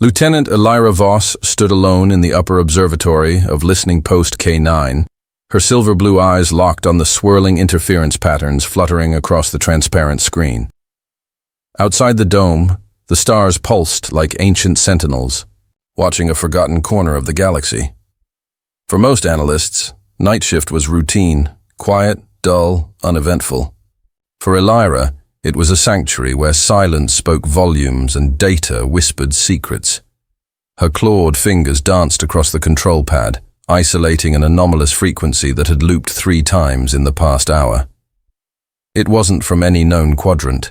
Lieutenant Elira Voss stood alone in the upper observatory of listening post K9, her silver blue eyes locked on the swirling interference patterns fluttering across the transparent screen. Outside the dome, the stars pulsed like ancient sentinels, watching a forgotten corner of the galaxy. For most analysts, night shift was routine, quiet, dull, uneventful. For Elira, it was a sanctuary where silence spoke volumes and data whispered secrets. Her clawed fingers danced across the control pad, isolating an anomalous frequency that had looped 3 times in the past hour. It wasn't from any known quadrant.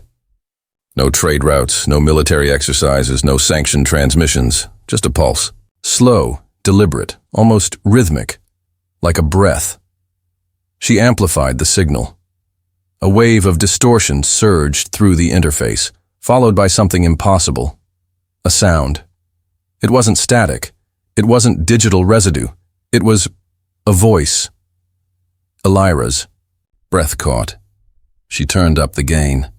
No trade routes, no military exercises, no sanctioned transmissions, just a pulse. Slow, deliberate, almost rhythmic, like a breath. She amplified the signal. A wave of distortion surged through the interface, followed by something impossible. A sound. It wasn't static. It wasn't digital residue. It was a voice. Elira's. Breath caught. She turned up the gain.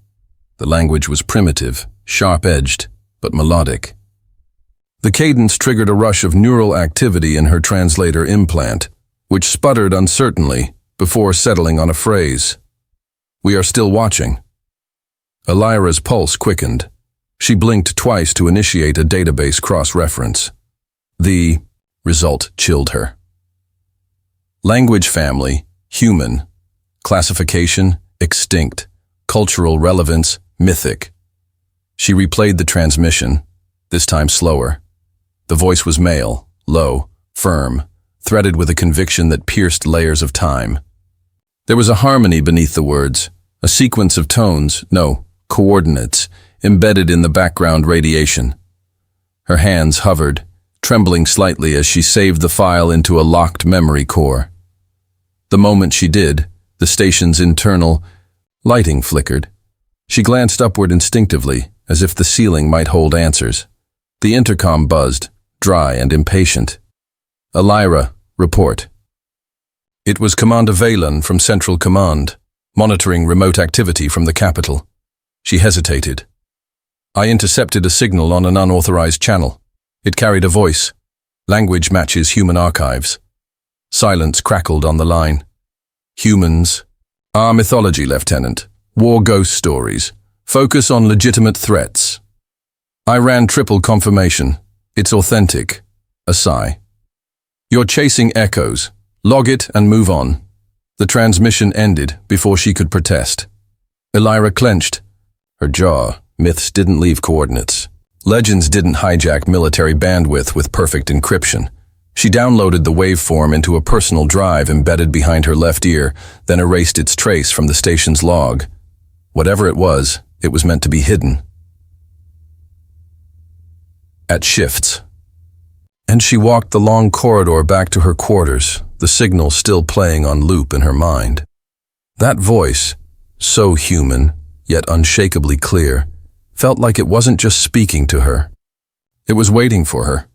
The language was primitive, sharp-edged, but melodic. The cadence triggered a rush of neural activity in her translator implant, which sputtered uncertainly before settling on a phrase. "We are still watching." Elira's pulse quickened. She blinked twice to initiate a database cross-reference. The result chilled her. Language family, human. Classification, extinct. Cultural relevance, mythic. She replayed the transmission, this time slower. The voice was male, low, firm, threaded with a conviction that pierced layers of time. There was a harmony beneath the words, a sequence of tones, no, coordinates, embedded in the background radiation. Her hands hovered, trembling slightly as she saved the file into a locked memory core. The moment she did, the station's internal lighting flickered. She glanced upward instinctively, as if the ceiling might hold answers. The intercom buzzed, dry and impatient. "Elira, report." It was Commander Valen from Central Command, monitoring remote activity from the capital. She hesitated. "I intercepted a signal on an unauthorized channel. It carried a voice. Language matches human archives." Silence crackled on the line. "Humans. Our mythology, Lieutenant. War ghost stories. Focus on legitimate threats." I ran triple confirmation. "It's authentic." A sigh. "You're chasing echoes. Log it and move on." The transmission ended before she could protest. Elira clenched. Her jaw. Myths didn't leave coordinates. Legends didn't hijack military bandwidth with perfect encryption. She downloaded the waveform into a personal drive embedded behind her left ear, then erased its trace from the station's log. Whatever it was meant to be hidden. At shifts. And she walked the long corridor back to her quarters, the signal still playing on loop in her mind. That voice, so human, yet unshakably clear, felt like it wasn't just speaking to her. It was waiting for her.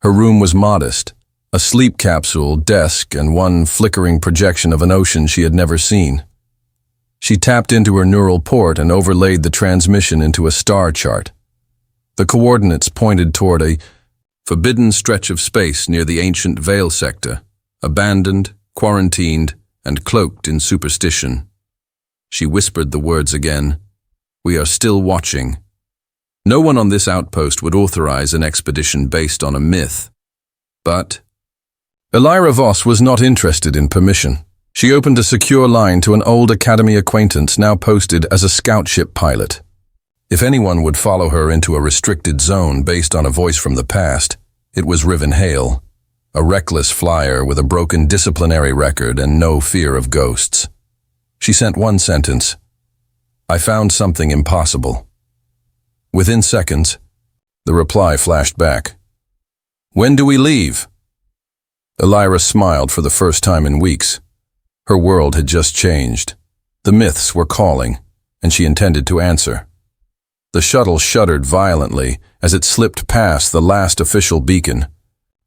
Her room was modest, a sleep capsule, desk, and one flickering projection of an ocean she had never seen. She tapped into her neural port and overlaid the transmission into a star chart. The coordinates pointed toward a forbidden stretch of space near the ancient Vale sector, abandoned, quarantined, and cloaked in superstition. She whispered the words again. "We are still watching." No one on this outpost would authorize an expedition based on a myth. But Elira Voss was not interested in permission. She opened a secure line to an old academy acquaintance now posted as a scout ship pilot. If anyone would follow her into a restricted zone based on a voice from the past, it was Riven Hale, a reckless flyer with a broken disciplinary record and no fear of ghosts. She sent one sentence, "I found something impossible." Within seconds, the reply flashed back. "When do we leave?" Elira smiled for the first time in weeks. Her world had just changed. The myths were calling, and she intended to answer. The shuttle shuddered violently as it slipped past the last official beacon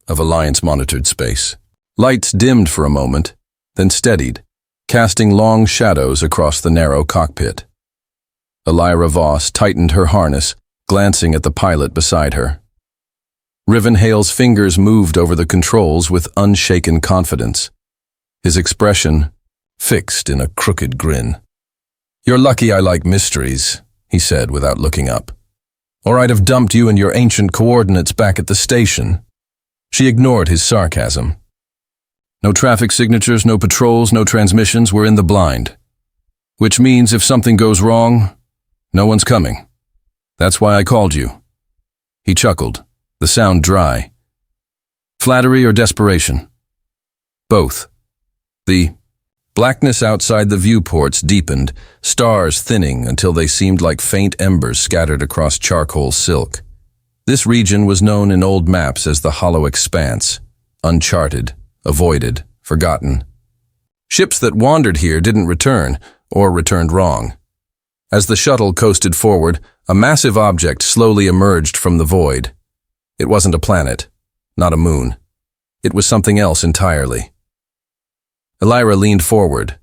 of Alliance-monitored space. Lights dimmed for a moment, then steadied, casting long shadows across the narrow cockpit. Elira Voss tightened her harness, glancing at the pilot beside her. Riven Hale's fingers moved over the controls with unshaken confidence. His expression fixed in a crooked grin. "You're lucky I like mysteries," he said without looking up. "Or I'd have dumped you and your ancient coordinates back at the station." She ignored his sarcasm. "No traffic signatures, no patrols, no transmissions, we're in the blind. Which means if something goes wrong, no one's coming. That's why I called you." He chuckled, the sound dry. "Flattery or desperation?" "Both." The blackness outside the viewports deepened, stars thinning until they seemed like faint embers scattered across charcoal silk. This region was known in old maps as the Hollow Expanse, uncharted, avoided, forgotten. Ships that wandered here didn't return, or returned wrong. As the shuttle coasted forward, a massive object slowly emerged from the void. It wasn't a planet, not a moon. It was something else entirely. Elira leaned forward.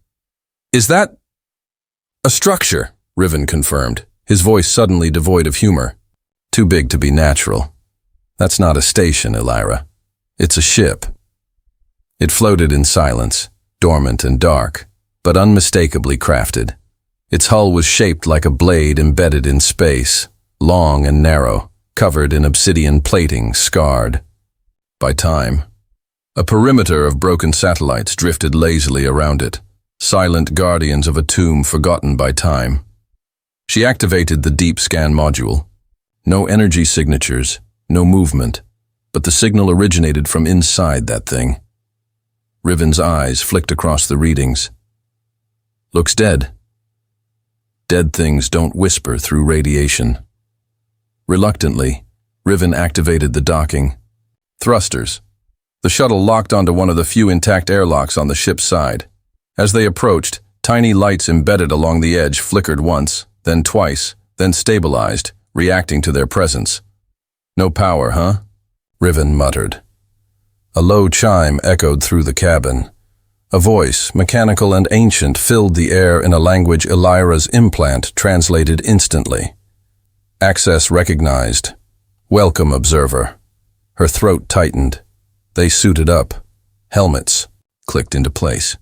"Is that—" "A structure," Riven confirmed, his voice suddenly devoid of humor. "Too big to be natural. That's not a station, Elira. It's a ship." It floated in silence, dormant and dark, but unmistakably crafted. Its hull was shaped like a blade embedded in space, long and narrow, covered in obsidian plating, scarred by time. A perimeter of broken satellites drifted lazily around it, silent guardians of a tomb forgotten by time. She activated the deep scan module. No energy signatures, no movement, but the signal originated from inside that thing. Riven's eyes flicked across the readings. "Looks dead." Dead things don't whisper through radiation. Reluctantly, Riven activated the docking. Thrusters. The shuttle locked onto one of the few intact airlocks on the ship's side. As they approached, tiny lights embedded along the edge flickered once, then twice, then stabilized, reacting to their presence. "No power, huh?" Riven muttered. A low chime echoed through the cabin. A voice, mechanical and ancient, filled the air in a language Elira's implant translated instantly. Access recognized. "Welcome, observer." Her throat tightened. They suited up. Helmets clicked into place.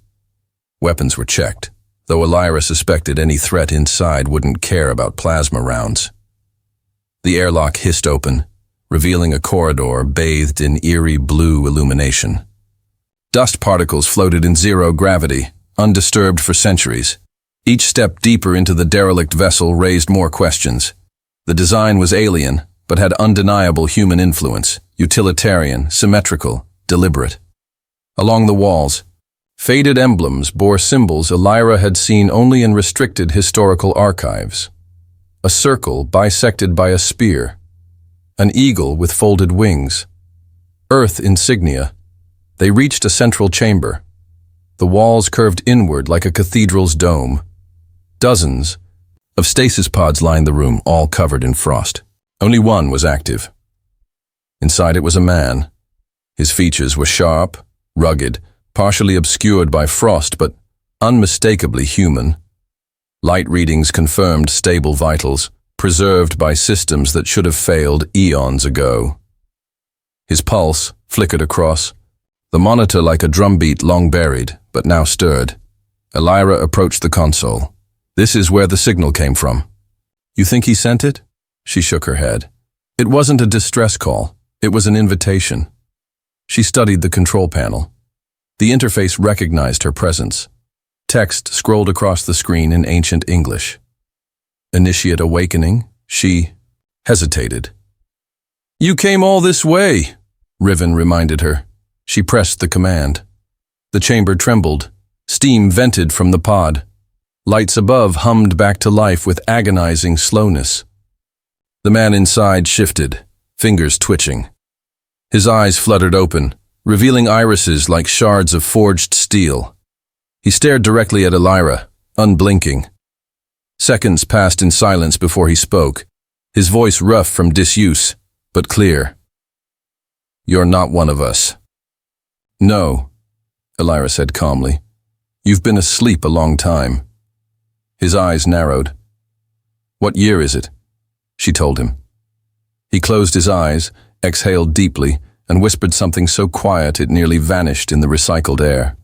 Weapons were checked, though Elira suspected any threat inside wouldn't care about plasma rounds. The airlock hissed open, revealing a corridor bathed in eerie blue illumination. Dust particles floated in zero gravity, undisturbed for centuries. Each step deeper into the derelict vessel raised more questions. The design was alien, but had undeniable human influence, utilitarian, symmetrical, deliberate. Along the walls, faded emblems bore symbols Elira had seen only in restricted historical archives. A circle bisected by a spear, an eagle with folded wings, Earth insignia. They reached a central chamber. The walls curved inward like a cathedral's dome. Dozens of stasis pods lined the room, all covered in frost. Only one was active. Inside it was a man. His features were sharp, rugged, partially obscured by frost, but unmistakably human. Light readings confirmed stable vitals, preserved by systems that should have failed eons ago. His pulse flickered across, the monitor like a drumbeat long buried, but now stirred. Elira approached the console. "This is where the signal came from." "You think he sent it?" She shook her head. It wasn't a distress call. It was an invitation. She studied the control panel. The interface recognized her presence. Text scrolled across the screen in ancient English. "Initiate awakening." She hesitated. "You came all this way," Riven reminded her. She pressed the command. The chamber trembled. Steam vented from the pod. Lights above hummed back to life with agonizing slowness. The man inside shifted, fingers twitching. His eyes fluttered open, revealing irises like shards of forged steel. He stared directly at Elira, unblinking. Seconds passed in silence before he spoke, his voice rough from disuse, but clear. "You're not one of us." "No," Elira said calmly. "You've been asleep a long time." His eyes narrowed. "What year is it?" She told him. He closed his eyes, exhaled deeply, and whispered something so quiet it nearly vanished in the recycled air.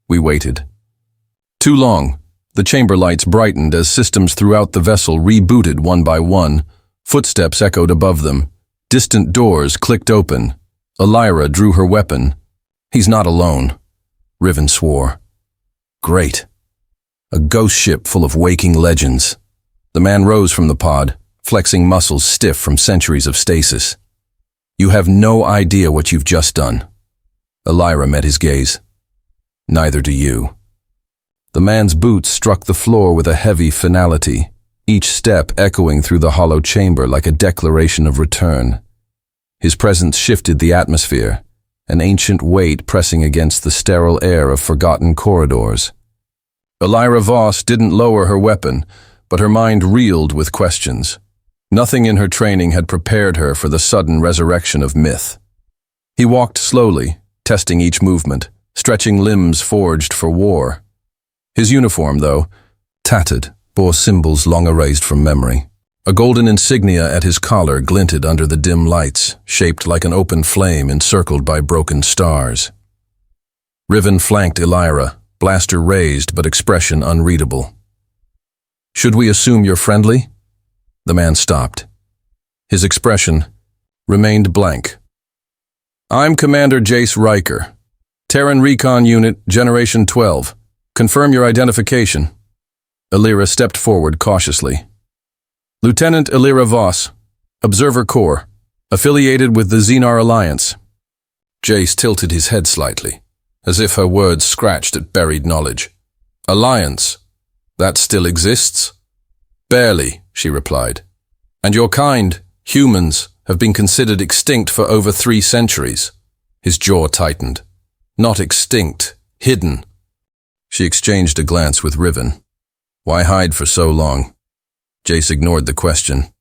We waited. Too long. The chamber lights brightened as systems throughout the vessel rebooted one by one. Footsteps echoed above them. Distant doors clicked open. Elira drew her weapon. "He's not alone," Riven swore. "Great. A ghost ship full of waking legends." The man rose from the pod, flexing muscles stiff from centuries of stasis. "You have no idea what you've just done." Elira met his gaze. "Neither do you." The man's boots struck the floor with a heavy finality, each step echoing through the hollow chamber like a declaration of return. His presence shifted the atmosphere, an ancient weight pressing against the sterile air of forgotten corridors. Elira Voss didn't lower her weapon, but her mind reeled with questions. Nothing in her training had prepared her for the sudden resurrection of myth. He walked slowly, testing each movement, stretching limbs forged for war. His uniform, though, tattered, bore symbols long erased from memory. A golden insignia at his collar glinted under the dim lights, shaped like an open flame encircled by broken stars. Riven flanked Elira, blaster raised but expression unreadable. "Should we assume you're friendly?" The man stopped. His expression remained blank. "I'm Commander Jace Riker. Terran Recon Unit, Generation 12. Confirm your identification." Elira stepped forward cautiously. "Lieutenant Elira Voss, Observer Corps, affiliated with the Xenar Alliance." Jace tilted his head slightly, as if her words scratched at buried knowledge. "Alliance? That still exists?" "Barely," she replied. "And your kind, humans, have been considered extinct for over 3 centuries." His jaw tightened. "Not extinct, hidden." She exchanged a glance with Riven. "Why hide for so long?" Jace ignored the question.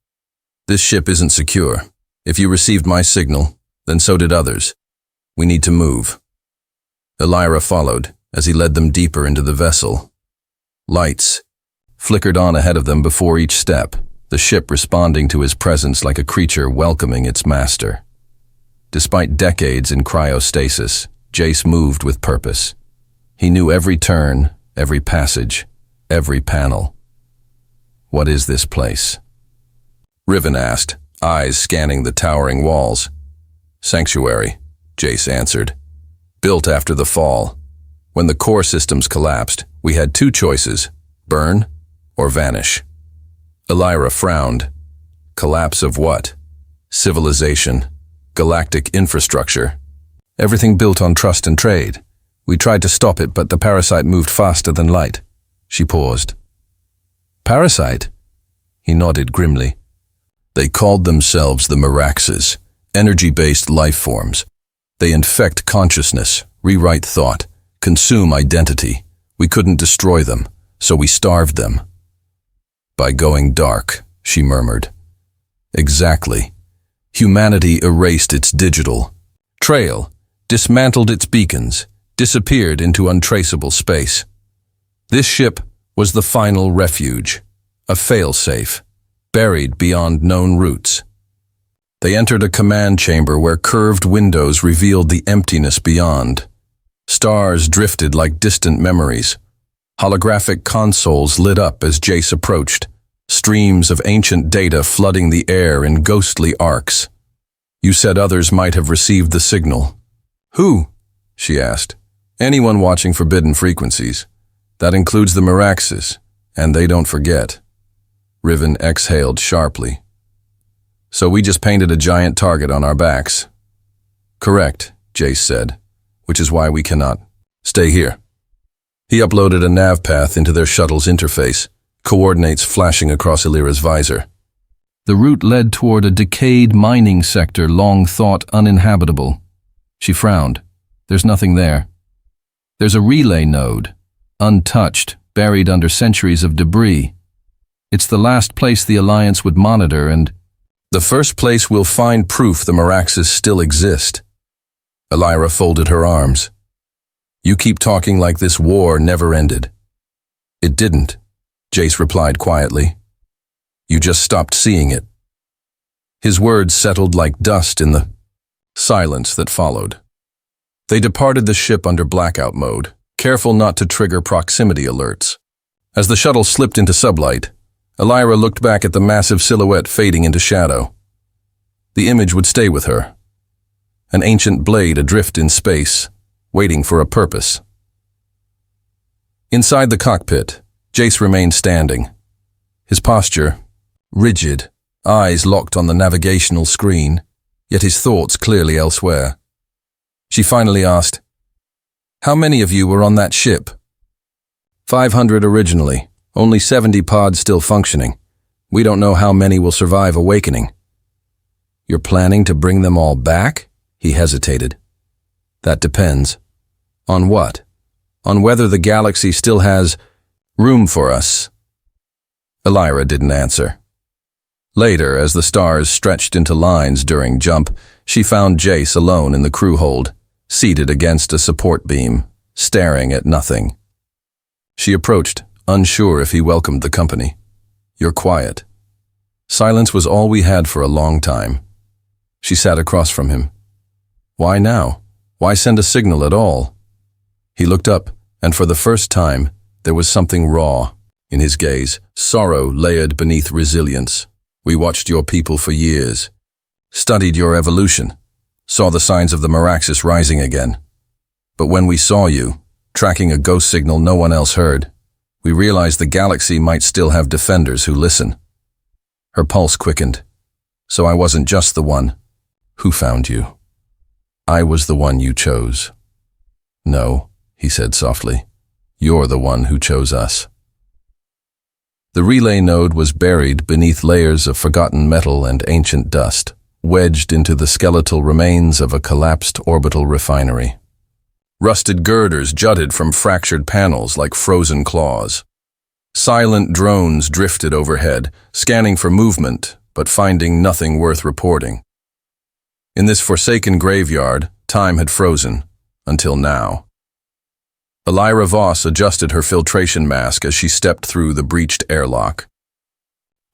"This ship isn't secure. If you received my signal, then so did others. We need to move." Elira followed as he led them deeper into the vessel. Lights flickered on ahead of them before each step, the ship responding to his presence like a creature welcoming its master. Despite decades in cryostasis, Jace moved with purpose. He knew every turn, every passage, every panel. "What is this place?" Riven asked, eyes scanning the towering walls. "Sanctuary," Jace answered. "Built after the fall. When the core systems collapsed, we had 2 choices, burn or vanish." Elira frowned. "Collapse of what?" "Civilization. Galactic infrastructure. Everything built on trust and trade. We tried to stop it, but the parasite moved faster than light." She paused. "Parasite?" He nodded grimly. "They called themselves the Miraxes, energy-based life forms. They infect consciousness, rewrite thought, consume identity. We couldn't destroy them, so we starved them." "By going dark," she murmured. "Exactly. Humanity erased its digital trail, dismantled its beacons, disappeared into untraceable space. This ship was the final refuge, a failsafe, buried beyond known routes. They entered a command chamber where curved windows revealed the emptiness beyond. Stars drifted like distant memories. Holographic consoles lit up as Jace approached, streams of ancient data flooding the air in ghostly arcs. "You said others might have received the signal." "Who?" she asked. "Anyone watching forbidden frequencies. That includes the Miraxes, and they don't forget." Riven exhaled sharply. "So we just painted a giant target on our backs." "Correct," Jace said, "which is why we cannot stay here." He uploaded a nav path into their shuttle's interface, coordinates flashing across Elira's visor. The route led toward a decayed mining sector long thought uninhabitable. She frowned. "There's nothing there." "There's a relay node, untouched, buried under centuries of debris. It's the last place the Alliance would monitor and—" "The first place we'll find proof the Miraxes still exist." Elira folded her arms. "You keep talking like this war never ended." "It didn't," Jace replied quietly. "You just stopped seeing it." His words settled like dust in the silence that followed. They departed the ship under blackout mode, careful not to trigger proximity alerts. As the shuttle slipped into sublight, Elira looked back at the massive silhouette fading into shadow. The image would stay with her. An ancient blade adrift in space, waiting for a purpose. Inside the cockpit, Jace remained standing. His posture, rigid, eyes locked on the navigational screen, yet his thoughts clearly elsewhere. She finally asked, "How many of you were on that ship?" 500 originally, only 70 pods still functioning. We don't know how many will survive awakening. You're planning to bring them all back? He hesitated. That depends. On what? On whether the galaxy still has room for us. Elira didn't answer. Later, as the stars stretched into lines during jump, she found Jace alone in the crew hold, seated against a support beam, staring at nothing. She approached, unsure if he welcomed the company. "You're quiet." Silence was all we had for a long time. She sat across from him. "Why now? Why send a signal at all?" He looked up, and for the first time, there was something raw in his gaze, sorrow layered beneath resilience. "We watched your people for years, studied your evolution, saw the signs of the Meraxis rising again. But when we saw you, tracking a ghost signal no one else heard, we realized the galaxy might still have defenders who listen." Her pulse quickened. "So I wasn't just the one who found you. I was the one you chose." "No," he said softly. "You're the one who chose us." The relay node was buried beneath layers of forgotten metal and ancient dust, wedged into the skeletal remains of a collapsed orbital refinery. Rusted girders jutted from fractured panels like frozen claws. Silent drones drifted overhead, scanning for movement, but finding nothing worth reporting. In this forsaken graveyard, time had frozen, until now. Elira Voss adjusted her filtration mask as she stepped through the breached airlock.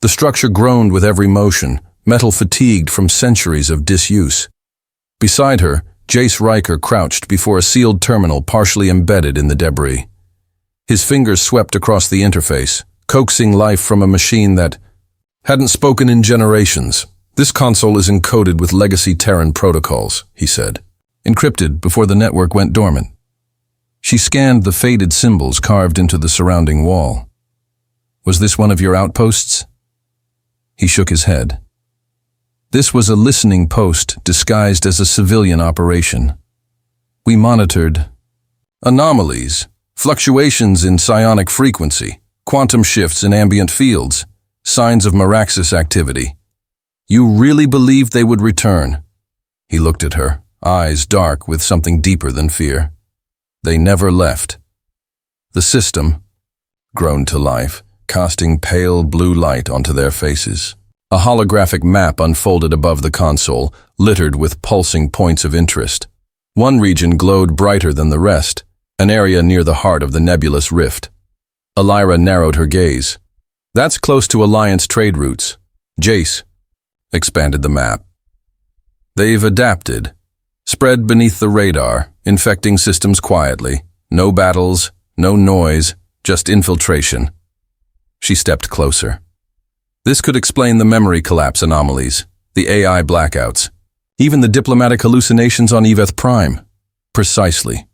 The structure groaned with every motion, metal fatigued from centuries of disuse. Beside her, Jace Riker crouched before a sealed terminal partially embedded in the debris. His fingers swept across the interface, coaxing life from a machine that hadn't spoken in generations. "This console is encoded with legacy Terran protocols," he said, "encrypted before the network went dormant." She scanned the faded symbols carved into the surrounding wall. "Was this one of your outposts?" He shook his head. This was a listening post disguised as a civilian operation. "We monitored anomalies, fluctuations in psionic frequency, quantum shifts in ambient fields, signs of Meraxis activity. You really believed they would return?" He looked at her, eyes dark with something deeper than fear. "They never left." The system groaned to life, casting pale blue light onto their faces. A holographic map unfolded above the console, littered with pulsing points of interest. One region glowed brighter than the rest, an area near the heart of the nebulous rift. Elira narrowed her gaze. "That's close to Alliance trade routes." Jace expanded the map. "They've adapted, spread beneath the radar, infecting systems quietly. No battles, no noise, just infiltration." She stepped closer. "This could explain the memory collapse anomalies, the AI blackouts, even the diplomatic hallucinations on Eveth Prime." "Precisely.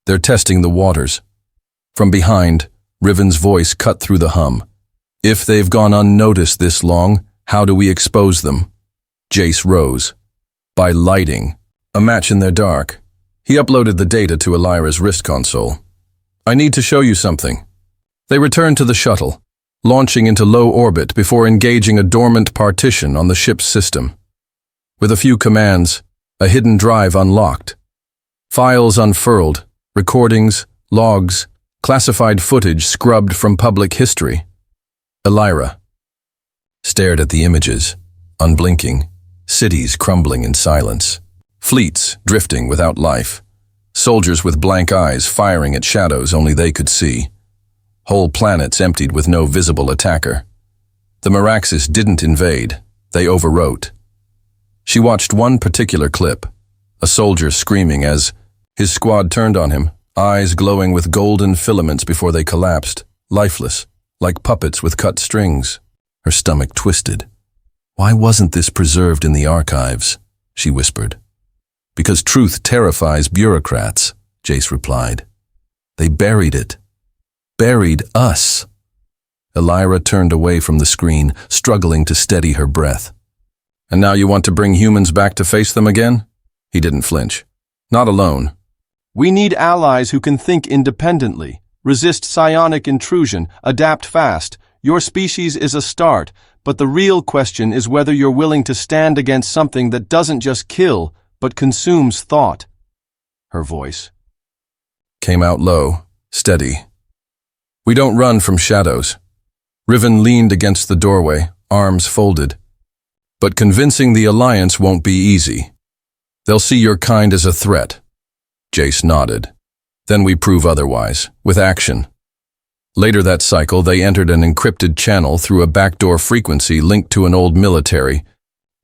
They're testing the waters." From behind, Riven's voice cut through the hum. "If they've gone unnoticed this long, how do we expose them?" Jace rose. "By lighting a match in their dark." He uploaded the data to Elira's wrist console. "I need to show you something." They returned to the shuttle, launching into low orbit before engaging a dormant partition on the ship's system. With a few commands, a hidden drive unlocked. Files unfurled, recordings, logs, classified footage scrubbed from public history. Elira stared at the images, unblinking, cities crumbling in silence, fleets drifting without life, soldiers with blank eyes firing at shadows only they could see. Whole planets emptied with no visible attacker. The Meraxis didn't invade, they overwrote. She watched one particular clip, a soldier screaming as his squad turned on him, eyes glowing with golden filaments before they collapsed, lifeless, like puppets with cut strings. Her stomach twisted. Why wasn't this preserved in the archives? She whispered. Because truth terrifies bureaucrats, Jace replied. They buried it. Buried us. Elira turned away from the screen, struggling to steady her breath. And now you want to bring humans back to face them again? He didn't flinch. Not alone. We need allies who can think independently, resist psionic intrusion, adapt fast. Your species is a start, but the real question is whether you're willing to stand against something that doesn't just kill, but consumes thought. Her voice came out low, steady. We don't run from shadows. Riven leaned against the doorway, arms folded. But convincing the Alliance won't be easy. They'll see your kind as a threat. Jace nodded. Then we prove otherwise, with action. Later that cycle, they entered an encrypted channel through a backdoor frequency linked to an old military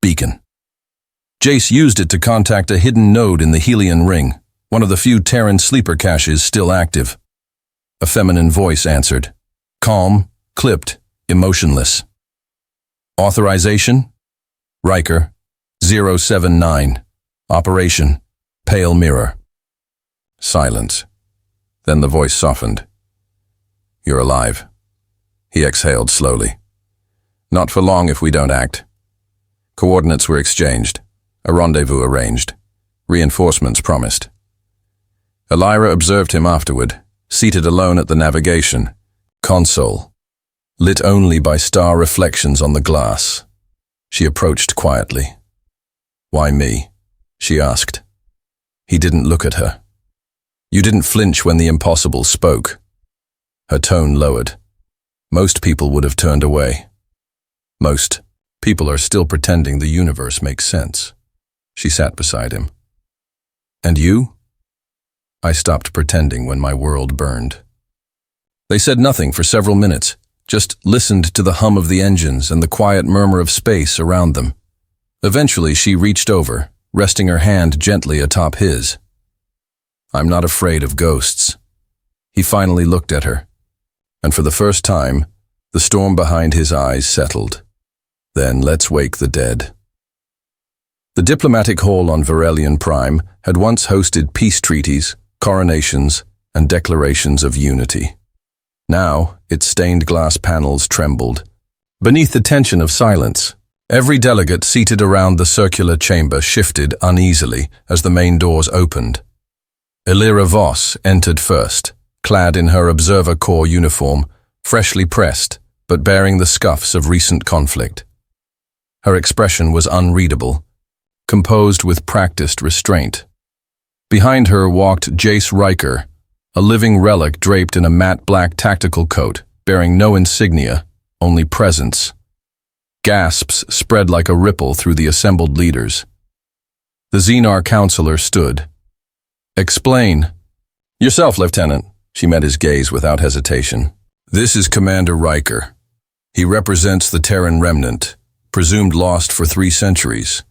beacon. Jace used it to contact a hidden node in the Helion ring, one of the few Terran sleeper caches still active. A feminine voice answered, calm, clipped, emotionless. Authorization? Riker, 079. Operation, Pale Mirror. Silence. Then the voice softened. You're alive. He exhaled slowly. Not for long if we don't act. Coordinates were exchanged. A rendezvous arranged. Reinforcements promised. Elira observed him afterward, seated alone at the navigation console, lit only by star reflections on the glass. She approached quietly. Why me? She asked. He didn't look at her. You didn't flinch when the impossible spoke. Her tone lowered. Most people would have turned away. Most people are still pretending the universe makes sense. She sat beside him. And you? I stopped pretending when my world burned. They said nothing for several minutes, just listened to the hum of the engines and the quiet murmur of space around them. Eventually she reached over, resting her hand gently atop his. I'm not afraid of ghosts. He finally looked at her, and for the first time, the storm behind his eyes settled. Then let's wake the dead. The diplomatic hall on Varelian Prime had once hosted peace treaties, coronations, and declarations of unity. Now, its stained glass panels trembled. Beneath the tension of silence, every delegate seated around the circular chamber shifted uneasily as the main doors opened. Elira Voss entered first, clad in her Observer Corps uniform, freshly pressed, but bearing the scuffs of recent conflict. Her expression was unreadable, composed with practiced restraint. Behind her walked Jace Riker, a living relic draped in a matte black tactical coat, bearing no insignia, only presence. Gasps spread like a ripple through the assembled leaders. The Xenar counselor stood. Explain. Yourself, Lieutenant. She met his gaze without hesitation. This is Commander Riker. He represents the Terran remnant, presumed lost for 3 centuries.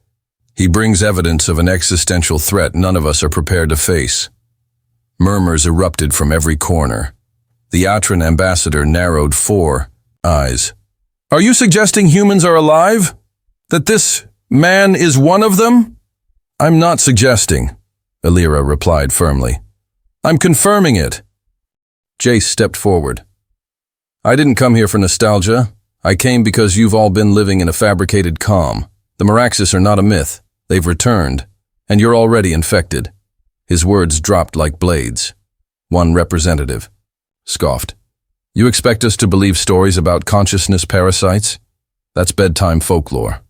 He brings evidence of an existential threat none of us are prepared to face. Murmurs erupted from every corner. The Atran ambassador narrowed 4 eyes. Are you suggesting humans are alive? That this man is one of them? I'm not suggesting, Elira replied firmly. I'm confirming it. Jace stepped forward. I didn't come here for nostalgia. I came because you've all been living in a fabricated calm. The Meraxis are not a myth. They've returned, and you're already infected. His words dropped like blades. One representative scoffed. You expect us to believe stories about consciousness parasites? That's bedtime folklore.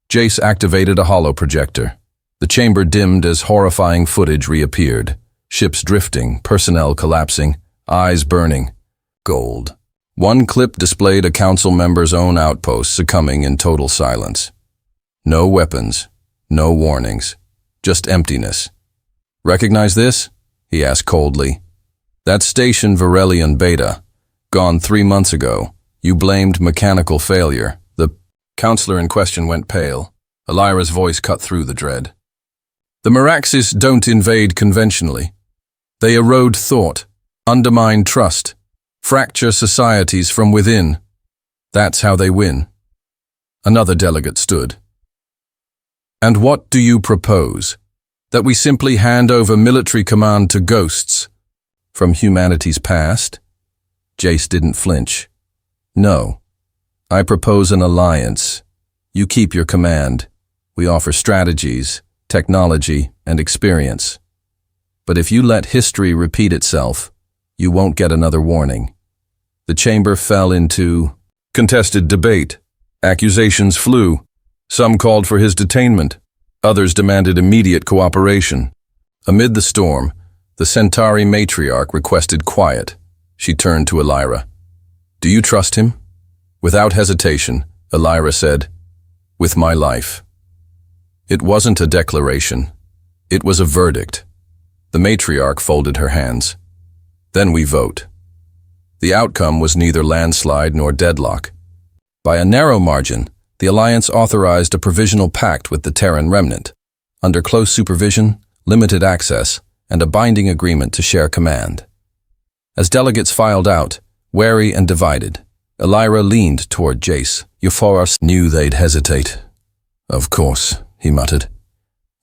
Jace activated a holo projector. The chamber dimmed as horrifying footage reappeared. Ships drifting, personnel collapsing, eyes burning. Gold. One clip displayed a council member's own outpost succumbing in total silence. No weapons, no warnings, just emptiness. Recognize this? He asked coldly. That's Station Varelian Beta. Gone 3 months ago. You blamed mechanical failure. The counselor in question went pale. Elira's voice cut through the dread. The Meraxes don't invade conventionally. They erode thought, undermine trust, fracture societies from within. That's how they win. Another delegate stood. And what do you propose? That we simply hand over military command to ghosts from humanity's past? Jace didn't flinch. No. I propose an alliance. You keep your command. We offer strategies, technology, and experience. But if you let history repeat itself, you won't get another warning. The chamber fell into contested debate. Accusations flew. Some called for his detainment. Others demanded immediate cooperation. Amid the storm, the Centauri matriarch requested quiet. She turned to Elira. Do you trust him? Without hesitation, Elira said, with my life. It wasn't a declaration. It was a verdict. The matriarch folded her hands. Then we vote. The outcome was neither landslide nor deadlock. By a narrow margin, the alliance authorized a provisional pact with the Terran remnant, under close supervision, limited access, and a binding agreement to share command. As delegates filed out, wary and divided, Elira leaned toward Jace. Euphoros knew they'd hesitate. Of course, he muttered.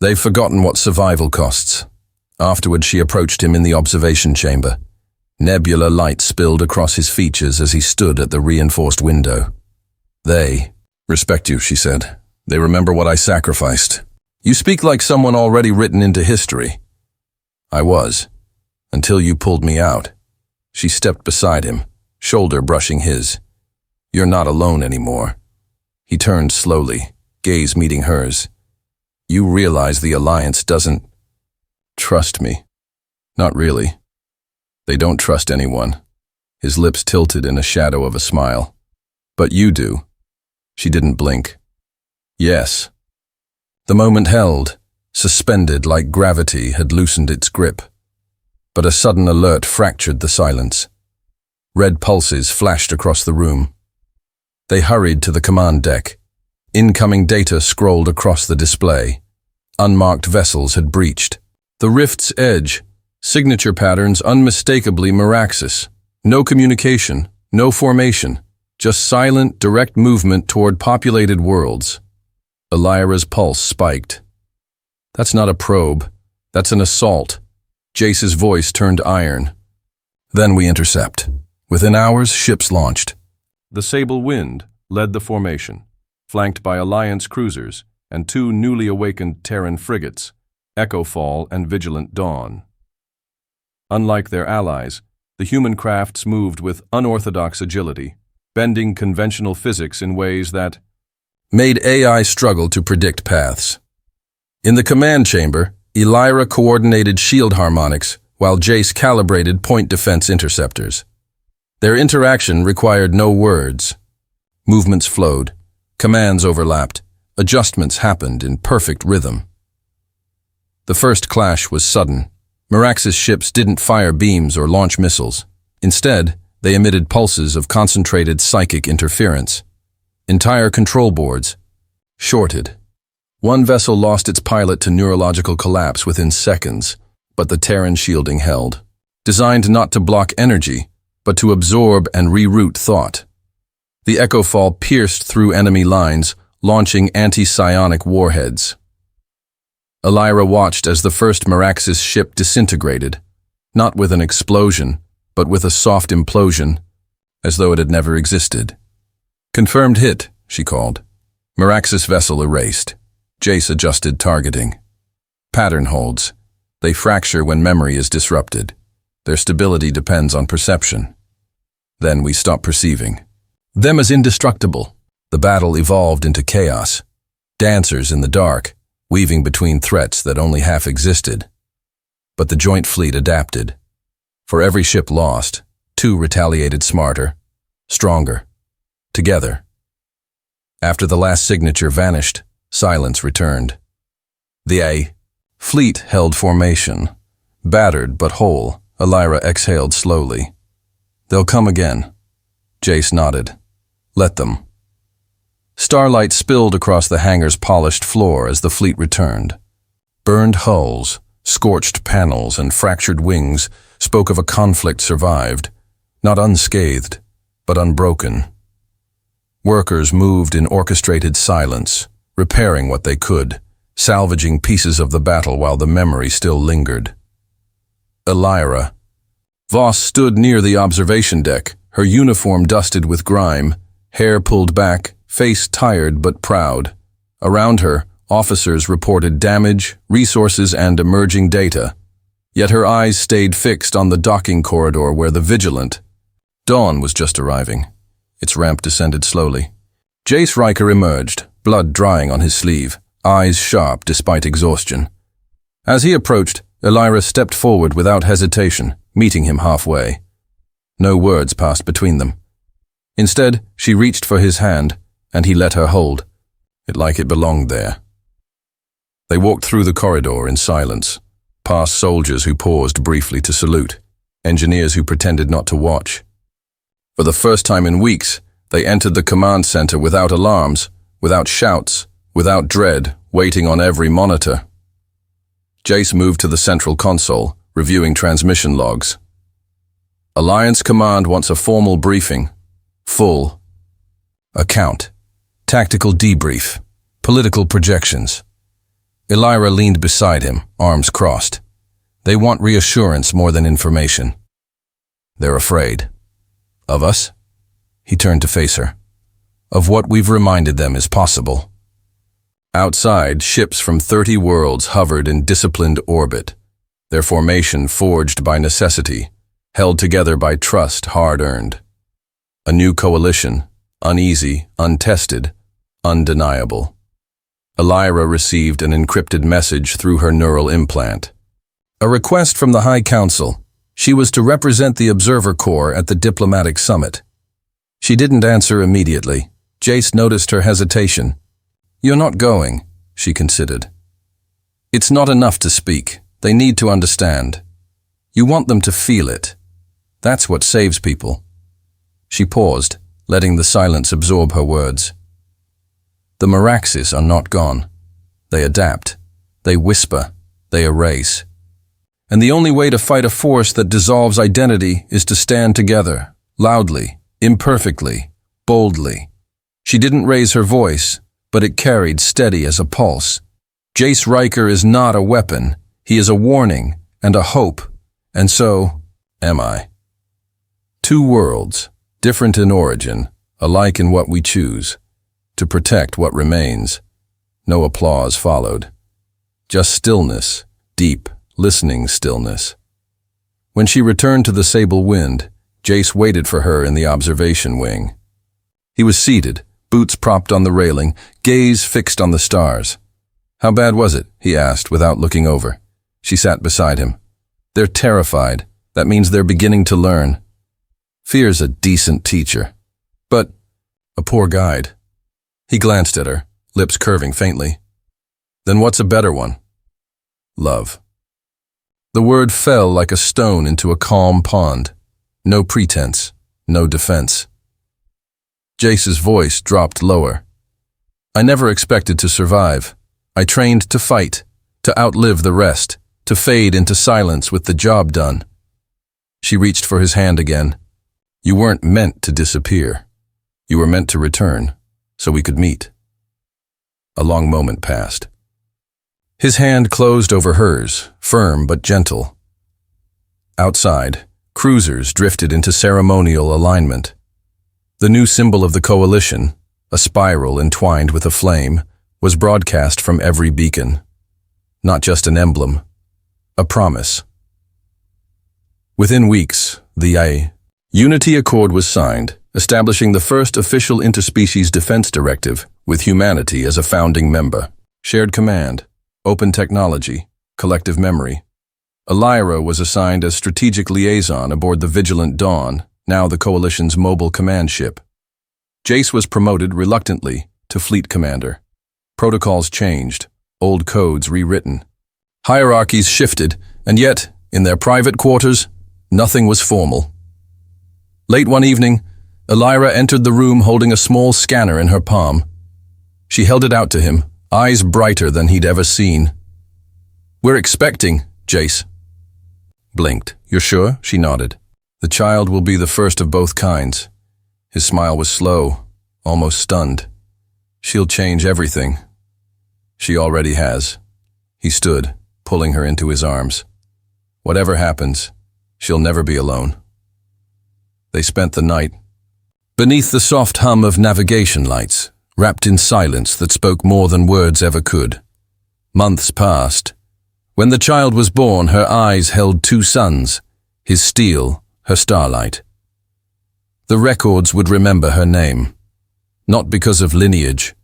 They've forgotten what survival costs. Afterward, she approached him in the observation chamber. Nebula light spilled across his features as he stood at the reinforced window. They respect you, she said. They remember what I sacrificed. You speak like someone already written into history. I was, until you pulled me out. She stepped beside him, shoulder brushing his. You're not alone anymore. He turned slowly, gaze meeting hers. You realize the alliance doesn't trust me. Not really. They don't trust anyone. His lips tilted in a shadow of a smile. But you do. She didn't blink. Yes. The moment held, suspended like gravity had loosened its grip. But a sudden alert fractured the silence. Red pulses flashed across the room. They hurried to the command deck. Incoming data scrolled across the display. Unmarked vessels had breached. The rift's edge, signature patterns unmistakably Meraxes. No communication, no formation. Just silent, direct movement toward populated worlds. Elira's pulse spiked. That's not a probe. That's an assault. Jace's voice turned iron. Then we intercept. Within hours, ships launched. The Sable Wind led the formation, flanked by Alliance cruisers and two newly awakened Terran frigates, Echo-Fall and Vigilant Dawn. Unlike their allies, the human crafts moved with unorthodox agility, bending conventional physics in ways that made AI struggle to predict paths. In the command chamber, Elira coordinated shield harmonics while Jace calibrated point defense interceptors. Their interaction required no words. Movements flowed, commands overlapped, adjustments happened in perfect rhythm. The first clash was sudden. Meraxes ships didn't fire beams or launch missiles. Instead, they emitted pulses of concentrated psychic interference. Entire control boards shorted. One vessel lost its pilot to neurological collapse within seconds, but the Terran shielding held. Designed not to block energy, but to absorb and reroute thought. The Echo-Fall pierced through enemy lines, launching anti-psionic warheads. Elira watched as the first Meraxes ship disintegrated, not with an explosion, but with a soft implosion, as though it had never existed. Confirmed hit, she called. Meraxes vessel erased. Jace adjusted targeting. Pattern holds. They fracture when memory is disrupted. Their stability depends on perception. Then we stop perceiving. Them as indestructible. The battle evolved into chaos. Dancers in the dark, weaving between threats that only half existed. But the joint fleet adapted. For every ship lost, two retaliated smarter, stronger, together. After the last signature vanished, silence returned. The fleet held formation. Battered but whole, Elira exhaled slowly. They'll come again. Jace nodded. Let them. Starlight spilled across the hangar's polished floor as the fleet returned. Burned hulls, scorched panels, and fractured wings spoke of a conflict survived, not unscathed, but unbroken. Workers moved in orchestrated silence, repairing what they could, salvaging pieces of the battle while the memory still lingered. Elira. Voss stood near the observation deck, her uniform dusted with grime, hair pulled back, face tired but proud. Around her, officers reported damage, resources, and emerging data. Yet her eyes stayed fixed on the docking corridor where the Vigilant. Dawn was just arriving. Its ramp descended slowly. Jace Riker emerged, blood drying on his sleeve, eyes sharp despite exhaustion. As he approached, Elira stepped forward without hesitation, meeting him halfway. No words passed between them. Instead, she reached for his hand, and he let her hold it like it belonged there. They walked through the corridor in silence, past soldiers who paused briefly to salute, engineers who pretended not to watch. For the first time in weeks, they entered the command center without alarms, without shouts, without dread, waiting on every monitor. Jace moved to the central console, reviewing transmission logs. Alliance Command wants a formal briefing. Full account. Tactical debrief. Political projections. Elira leaned beside him, arms crossed. They want reassurance more than information. They're afraid. Of us? He turned to face her. Of what we've reminded them is possible. Outside, ships from 30 worlds hovered in disciplined orbit, their formation forged by necessity, held together by trust hard-earned. A new coalition, uneasy, untested, undeniable. Elira received an encrypted message through her neural implant. A request from the High Council. She was to represent the Observer Corps at the diplomatic summit. She didn't answer immediately. Jace noticed her hesitation. "You're not going," she considered. "It's not enough to speak. They need to understand. You want them to feel it. That's what saves people." She paused, letting the silence absorb her words. The Meraxes are not gone. They adapt. They whisper. They erase. And the only way to fight a force that dissolves identity is to stand together, loudly, imperfectly, boldly. She didn't raise her voice, but it carried steady as a pulse. Jace Riker is not a weapon. He is a warning and a hope. And so, am I. Two worlds, different in origin, alike in what we choose. To protect what remains. No applause followed. Just stillness, deep, listening stillness. When she returned to the Sable Wind, Jace waited for her in the observation wing. He was seated, boots propped on the railing, gaze fixed on the stars. "How bad was it?" he asked without looking over. She sat beside him. "They're terrified. That means they're beginning to learn. Fear's a decent teacher, but a poor guide." He glanced at her, lips curving faintly. "Then what's a better one?" "Love." The word fell like a stone into a calm pond. No pretense, no defense. Jace's voice dropped lower. "I never expected to survive. I trained to fight, to outlive the rest, to fade into silence with the job done." She reached for his hand again. "You weren't meant to disappear. You were meant to return, so we could meet." A long moment passed. His hand closed over hers, firm but gentle. Outside, cruisers drifted into ceremonial alignment. The new symbol of the coalition, a spiral entwined with a flame, was broadcast from every beacon. Not just an emblem, a promise. Within weeks, the Unity Accord was signed, establishing the first official interspecies defense directive with humanity as a founding member. Shared command, open technology, collective memory. Elira was assigned as strategic liaison aboard the Vigilant Dawn, now the Coalition's mobile command ship. Jace was promoted reluctantly to fleet commander. Protocols changed, old codes rewritten. Hierarchies shifted, and yet, in their private quarters, nothing was formal. Late one evening, Elira entered the room holding a small scanner in her palm. She held it out to him, eyes brighter than he'd ever seen. "We're expecting," Jace blinked. "You're sure?" She nodded. "The child will be the first of both kinds." His smile was slow, almost stunned. "She'll change everything." "She already has." He stood, pulling her into his arms. "Whatever happens, she'll never be alone." They spent the night beneath the soft hum of navigation lights, wrapped in silence that spoke more than words ever could. Months passed. When the child was born, her eyes held two suns, his steel, her starlight. The records would remember her name, not because of lineage,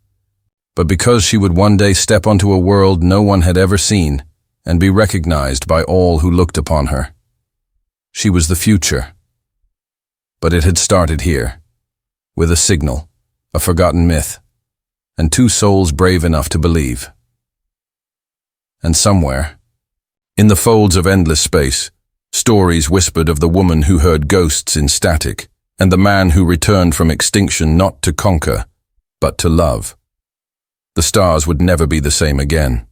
but because she would one day step onto a world no one had ever seen and be recognized by all who looked upon her. She was the future. But it had started here, with a signal, a forgotten myth, and two souls brave enough to believe. And somewhere, in the folds of endless space, stories whispered of the woman who heard ghosts in static, and the man who returned from extinction not to conquer, but to love. The stars would never be the same again.